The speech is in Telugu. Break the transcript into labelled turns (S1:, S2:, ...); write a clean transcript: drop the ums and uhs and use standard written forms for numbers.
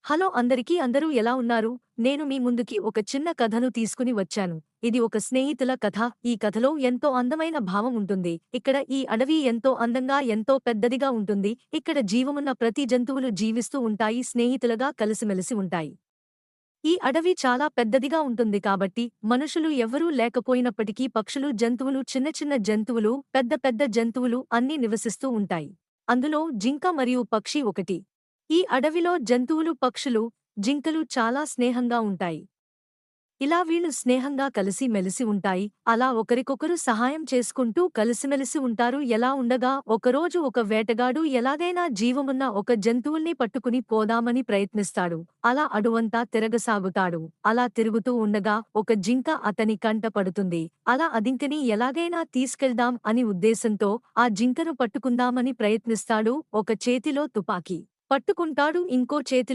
S1: హలో అందరూ ఎలా ఉన్నారు? నేను మీ ముందుకి ఒక చిన్న కథను తీసుకుని వచ్చాను. ఇది ఒక స్నేహితుల కథ. ఈ కథలో ఎంతో అందమైన భావం ఉంటుంది. ఇక్కడ ఈ అడవి ఎంతో అందంగా, ఎంతో పెద్దదిగా ఉంటుంది. ఇక్కడ జీవమున్న ప్రతి జంతువులు జీవిస్తూ ఉంటాయి, స్నేహితులుగా కలిసిమెలిసి ఉంటాయి. ఈ అడవి చాలా పెద్దదిగా ఉంటుంది కాబట్టి మనుషులు ఎవ్వరూ లేకపోయినప్పటికీ పక్షులు, జంతువులు, చిన్న చిన్న జంతువులు, పెద్ద పెద్ద జంతువులు అన్నీ నివసిస్తూ ఉంటాయి. అందులో జింక మరియు పక్షి ఒకటి. ఈ అడవిలో జంతువులు, పక్షులు, జింకలు చాలా స్నేహంగా ఉంటాయి. ఇలా వీళ్ళు స్నేహంగా కలిసి మెలిసి ఉంటాయి. అలా ఒకరికొకరు సహాయం చేసుకుంటూ కలిసిమెలిసి ఉంటారు. ఎలా ఉండగా ఒకరోజు ఒక వేటగాడు ఎలాగైనా జీవమున్న ఒక జంతువుల్ని పట్టుకుని పోదామని ప్రయత్నిస్తాడు. అలా అడవంతా తిరగసాగుతాడు. అలా తిరుగుతూ ఉండగా ఒక జింక అతని కంట పడుతుంది. అలా అదింకని ఎలాగైనా తీసుకెళ్దాం అని ఉద్దేశంతో ఆ జింకను పట్టుకుందామని ప్రయత్నిస్తాడు. ఒక చేతిలో తుపాకీ పట్టుకుంటాడు, ఇంకో చేతిలో